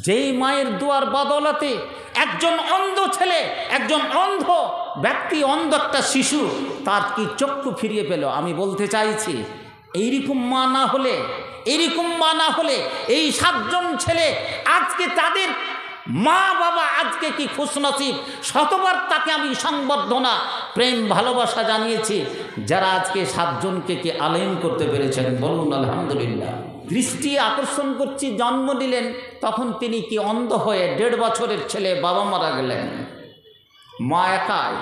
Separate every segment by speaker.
Speaker 1: যেই মায়ের দোয়ার বদৌলতে একজন অন্ধ ছেলে, একজন অন্ধ ব্যক্তি, অন্ধ একটা শিশু তার কি চক্ষু ফিরিয়ে পেল। আমি বলতে চাইছি এইরকম মা না হলে, এইরকম মা না হলে এই 7 জন ছেলে আজকে তাদের মা বাবা আজকে কি খুশনসিব। শতবার তাকে আমি সংবর্ধনা, প্রেম, ভালোবাসা জানিয়েছি যারা আজকে 7 জনকে কি আলেম করতে পেরেছেন। বলুন আলহামদুলিল্লাহ। দৃষ্টি আকর্ষণ করছি, জন্ম দিলেন তখন তিনি কি অন্ধ হয়ে 1.5 বছরের ছেলে, বাবা মারা গেলেন, মা একাই।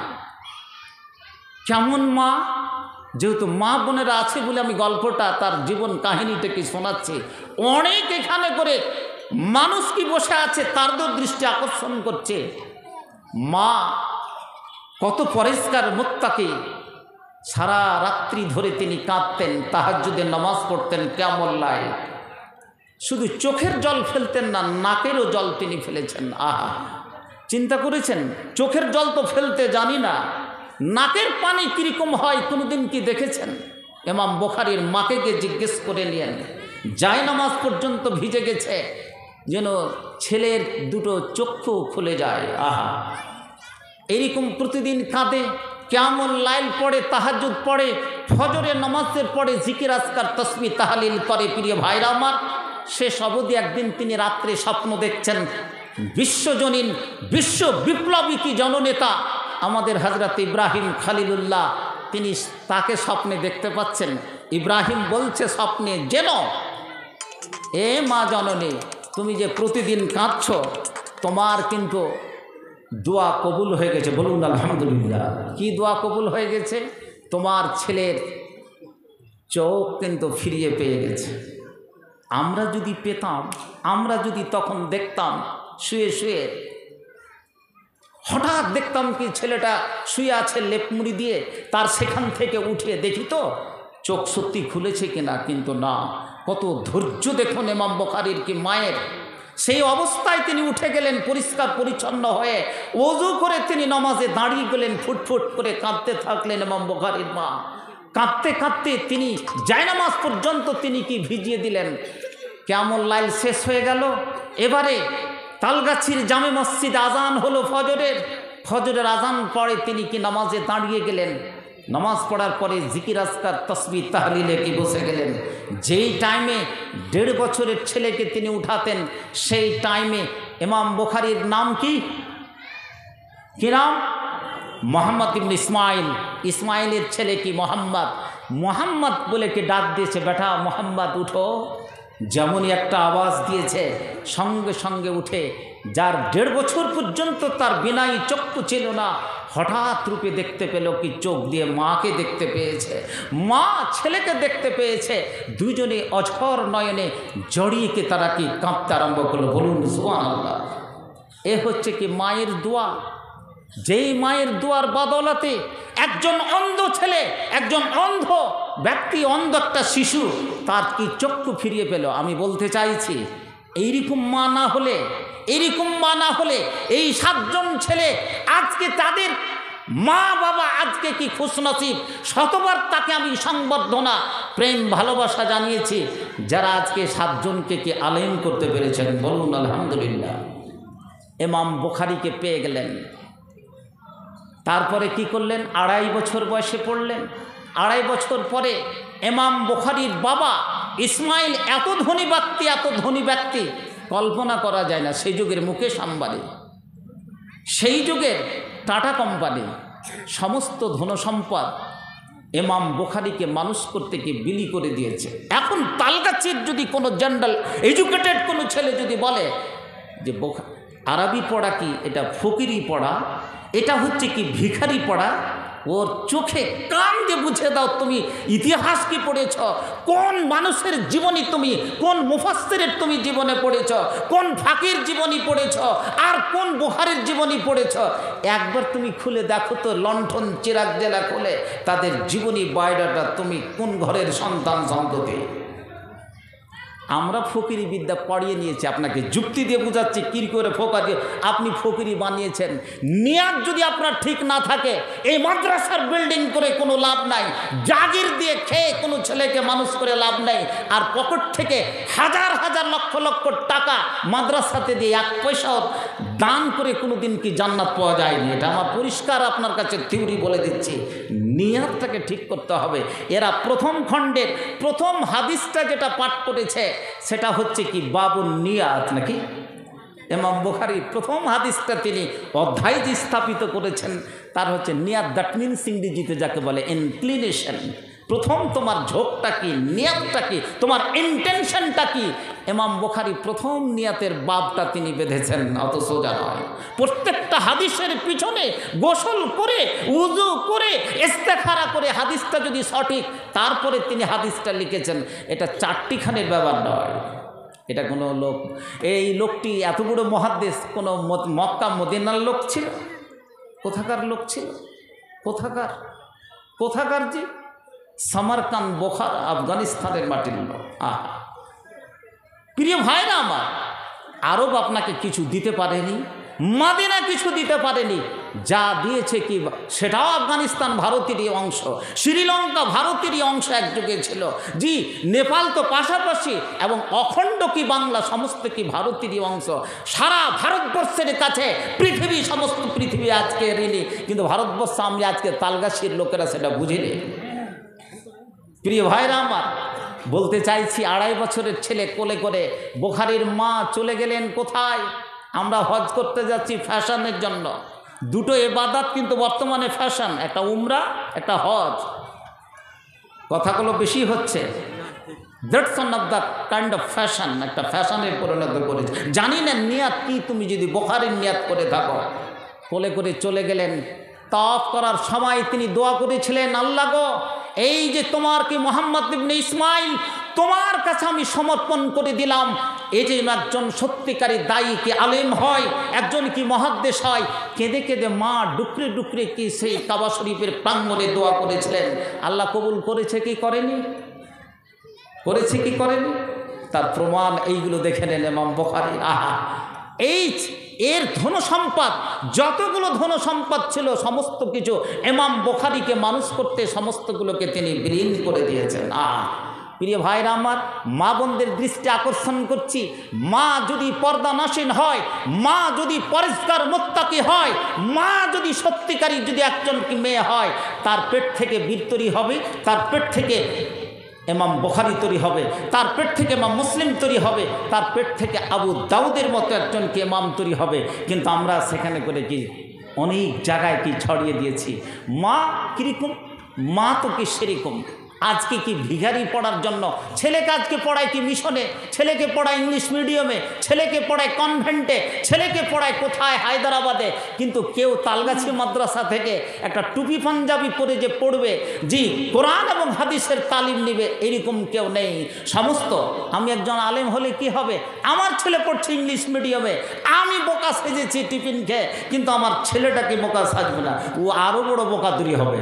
Speaker 1: কেমন মা? যেহেতু মা বোনেরা আছে বলে আমি গল্পটা, তার জীবন কাহিনীটা কি শোনাচ্ছি। অনেক এখানে করে মানুষ কি বসে আছে তারও দৃষ্টি আকর্ষণ করছে। মা কত পরিষ্কার মুত্তাকি, সারা রাত্রি ধরে তিনি কাঁদতেন, তাহাজ্জুদের নামাজ পড়তেন, কিয়ামুল লাইল। শুধু চোখের জল ফেলতেন না, নাকেরও জল তিনি ফেলেছেন। আহা, চিন্তা করেছেন? চোখের জল তো ফেলতে জানি না, নাকের পানি কীরকম হয় কোনোদিন কি দেখেছেন? ইমাম বুখারীর মাকে গিয়ে জিজ্ঞেস করে নিয়েন, যায় নামাজ পর্যন্ত ভিজে গেছে, যেন ছেলের দুটো চক্ষু খুলে যায়। আহা, এইরকম প্রতিদিন কাঁদে, কিয়ামুল লাইল পড়ে, তাহাজ্জুদ পড়ে, ফজরের নামাজের পড়ে, জিকির আজকার তসবিহ তাহলিল করে। প্রিয় ভাইরা আমার, শেষ অবধি একদিন তিনি রাত্রে স্বপ্ন দেখছেন, বিশ্বজনীন, বিশ্ব বিপ্লবী কি জননেতা আমাদের হযরত ইব্রাহিম খলিলুল্লাহ, তিনি তাকে স্বপ্নে দেখতে পাচ্ছেন। ইব্রাহিম বলছে স্বপ্নে, যেন এ মা জননী, তুমি যে প্রতিদিন কাঁদছ, তোমার কিন্তু দোয়া কবুল হয়ে গেছে। বলুন আলহামদুলিল্লাহ। কি দোয়া কবুল হয়ে গেছে? তোমার ছেলের চোখ কিন্তু ফিরিয়ে পেয়ে গেছে। আমরা যদি পেতাম, আমরা যদি তখন দেখতাম শুয়ে শুয়ে, হঠাৎ দেখতাম কি ছেলেটা শুয়ে আছে লেপ মুড়ি দিয়ে, তার সেখান থেকে উঠে দেখি তো চোখ সত্যি খুলেছে কিনা, কিন্তু না। কত ধৈর্য দেখুন ইমাম বুখারীর কি মায়ের। সেই অবস্থায় তিনি উঠে গেলেন পরিষ্কার পরিচ্ছন্ন হয়ে, ওযু করে তিনি নামাজে দাঁড়িয়ে গেলেন, ফুটফুট করে কাঁদতে থাকলেন ইমাম বুখারীর মা। কাঁদতে কাঁদতে তিনি জায়নামাজ পর্যন্ত তিনি কি ভিজিয়ে দিলেন। কিয়ামুল লাইল শেষ হয়ে গেল। এবারে তালগাছির জামে মসজিদে আজান হলো ফজরের আজান পড়ে তিনি কি নামাজে দাঁড়িয়ে গেলেন। নামাজ পড়ার পরে জিকির আজকার তসবিহ তাহলিলে কি বসে গেলেন। যেই টাইমে 1.5 বছরের ছেলেকে তিনি উঠাতেন, সেই টাইমে ইমাম বুখারীর নাম কি নাম? মোহাম্মদ ইবনে ইসমাইল। ইসমাইলের ছেলে কি মোহাম্মদ বলে কি ডাক দিয়েছে, বেটা মোহাম্মদ উঠো। যেমনই একটা আওয়াজ দিয়েছে, সঙ্গে সঙ্গে উঠে, যার 1.5 বছর পর্যন্ত তার বিনাই চক্ষু ছিল না, হঠাৎ রূপে দেখতে পেল কি, চোখ দিয়ে মাকে দেখতে পেয়েছে, মা ছেলেকে দেখতে পেয়েছে। দুজনে অঝর নয়নে জড়িয়েকে তারা কি কাঁদতে আরম্ভ করলো। বলুন সুবহানাল্লাহ। এ হচ্ছে কি মায়ের দোয়া। যেই মায়ের দোয়ার বদৌলতে একজন অন্ধ ছেলে, একজন অন্ধ ব্যক্তি, অন্ধ একটা শিশু তার কি চক্ষু ফিরিয়ে পেল। আমি বলতে চাইছি এইরকম মা না হলে, এইরকম মা না হলে এই 7 জন ছেলে আজকে তাদের মা বাবা আজকে কি খুশনসিব। শতবার তাকে আমি সংবর্ধনা, প্রেম, ভালোবাসা জানিয়েছি যারা আজকে 7 জনকে কি আলেম করতে পেরেছেন। বলুন আলহামদুলিল্লাহ। ইমাম বুখারীকে পেয়ে গেলেন। তারপরে কি করলেন? 2.5 বছর বয়সে পড়লেন। 2.5 বছর পরে ইমাম বুখারীর বাবা ইসমাইল এত ধনী ব্যক্তি, কল্পনা করা যায় না। সেই যুগের মুকেশ আম্বানি, সেই যুগের টাটা কোম্পানি, সমস্ত ধনসম্পদ ইমাম বুখারীকে মানুষ করতে গিয়ে বিলি করে দিয়েছে। এখন তালগাছির যদি কোনো জেনারেল এডুকেটেড কোনো ছেলে যদি বলে যে আরবি পড়া কি, এটা ফকিরি পড়া, এটা হচ্ছে কি ভিখারি পড়া, ওর চোখে কান দিয়ে বুঝে দাও তুমি ইতিহাস কি পড়েছ, কোন মানুষের জীবনী তুমি, কোন মুফাসসিরের তুমি জীবনে পড়েছ, কোন ফাকির জীবনী পড়েছ, আর কোন বুখারীর জীবনী পড়েছ। একবার তুমি খুলে দেখো তো, লণ্ঠন চিরাগ জেলা খুলে তাদের জীবনী বায়োডাটা, তুমি কোন ঘরের সন্তান সন্ততি। আমরা ফকিরি বিদ্যা পড়িয়ে নিয়েছি, আপনাকে যুক্তি দিয়ে বোঝাচ্ছি কী করে ফোকা দিয়ে আপনি ফকিরি বানিয়েছেন। নিয়াত যদি আপনার ঠিক না থাকে এই মাদ্রাসার বিল্ডিং করে কোনো লাভ নাই, জাগির দিয়ে খেয়ে কোনো ছেলেকে মানুষ করে লাভ নাই, আর পকেট থেকে হাজার হাজার লক্ষ লক্ষ টাকা মাদ্রাসাতে দিয়ে এক পয়সাও দান করে কোনো দিন কি জান্নাত পাওয়া যায়নি। এটা আমার পরিষ্কার আপনার কাছে থিওরি বলে দিচ্ছি। নিয়াতটাকে ঠিক করতে হবে। এরা প্রথম খণ্ডের প্রথম হাদিসটা যেটা পাঠ করেছে সেটা হচ্ছে কি বাবুন নিয়াত, নাকি ইমাম বুখারী প্রথম হাদিসটা তিনি অধ্যায় যে স্থাপিত করেছেন তার হচ্ছে নিয়াত। দ্যাট মিনস ইংরেজিতে যাকে বলে ইনক্লিনেশন। প্রথম তোমার ঝোঁকটা কি, নিয়াতটা কি, তোমার ইন্টেনশনটা কি। ইমাম বুখারী প্রথম নিয়াতের বাবটা তিনি বেঁধেছেন, অত সোজা নয়। প্রত্যেকটা হাদিসের পিছনে গোসল করে উযু করে ইস্তেখারা করে হাদিসটা যদি সঠিক তারপরে তিনি হাদিসটা লিখেছেন। এটা চারটিখানের ব্যাপার নয়। এটা কোনো লোক, এই লোকটি এত বড় মুহাদ্দিস কোনো মক্কা মদিনার লোক ছিল? কোথাকার লোক ছিল? কোথাকার জি? সামারকান্দ, বোখারা, আফগানিস্তানের মাটির লোক। আহা, প্রিয় ভাইরা আমার, আরব আপনাকে কিছু দিতে পারেনি, মাদিনা কিছু দিতে পারেনি। যা দিয়েছে কি সেটাও আফগানিস্তান ভারতেরই অংশ, শ্রীলঙ্কা ভারতেরই অংশ এক যুগে ছিল। জি, নেপাল তো পাশাপাশি, এবং অখণ্ড কি বাংলা সমস্ত কি ভারতেরই অংশ। সারা ভারতবর্ষের কাছে পৃথিবী, সমস্ত পৃথিবী আজকে ঋণী, কিন্তু ভারতবর্ষ আমি আজকে তালগাছির লোকেরা সেটা বুঝিনি। প্রিয় ভাইরা আমার, বলতে চাইছি 2.5 বছরের ছেলে কোলে করে বুখারীর মা চলে গেলেন কোথায়? আমরা হজ করতে যাচ্ছি ফ্যাশনের জন্য। দুটো ইবাদত কিন্তু বর্তমানে ফ্যাশন, একটা উমরা, একটা হজ। কথাগুলো বেশি হচ্ছে। That's one of the kind of fashion, একটা ফ্যাশনের পরিণত করেছে। জানি না নিয়াত কি, তুমি যদি বুখারীর নিয়াত করে থাকো। কোলে করে চলে গেলেন। তাওয়াফ করার সময় তিনি দোয়া করেছিলেন, আল্লাহ গো, এই যে তোমার কি মুহাম্মদ ইবনে ইসমাইল তোমার কাছে আমি সমর্পণ করে দিলাম। এই যে একজন সত্যিকারী দায়ী কি আলেম হয়, একজন কি মুহাদ্দিস হয়। কেঁদে কেঁদে মা ডুকরে ডুকরে কি সেই কাবা শরীফের প্রাঙ্গণে দোয়া করেছিলেন। আল্লাহ কবুল করেছে কি করেনি? করেছে কি করেনি? তার প্রমাণ এইগুলো দেখে নেন ইমাম বুখারী। আহা, এর ধনসম্পদ, যতগুলো ধনসম্পদ ছিল সমস্ত কিছু ইমাম বুখারীকে মানুষ করতে সমস্তগুলোকে তিনি বিলীন করে দিয়েছেন। প্রিয় ভাইরা আমার, মা বোনদের দৃষ্টি আকর্ষণ করছি। মা যদি পর্দানাসীন হয়, মা যদি পরিষ্কার মুত্তাকি হয়, মা যদি সত্যিকারী যদি একজন কি মেয়ে হয়, তার পেট থেকে বীর তৈরি হবে, তার পেট থেকে ইমাম বুখারী তৈরি হবে, তার পেট থেকে ইমাম মুসলিম তৈরি হবে, তার পেট থেকে আবু দাউদের মতো একজনকে ইমাম তৈরি হবে। কিন্তু আমরা সেখানে করে কি অনেক জায়গায় কি ছড়িয়ে দিয়েছি। মা কীরকম? মা তো কি সেরকম। আজকে কি ভিখারি পড়ার জন্য ছেলেকে আজকে পড়ায় কি মিশনে, ছেলেকে পড়ায় ইংলিশ মিডিয়ামে, ছেলেকে পড়ায় কনভেন্টে, ছেলেকে পড়ায় কোথায় হায়দ্রাবাদে, কিন্তু কেউ তালগাছি মাদ্রাসা থেকে একটা টুপি পাঞ্জাবি পরে যে পড়বে, জি কোরআন এবং হাদিসের তালিম নেবে, এরকম কেউ নেই। সমস্ত আমি একজন আলেম হলে কি হবে, আমার ছেলে পড়ছে ইংলিশ মিডিয়ামে, আমি বোকা সেজেছি টিফিন খেয়ে, কিন্তু আমার ছেলেটাকে বোকা সাজবে না, ও আরও বড় বোকা তৈরি হবে।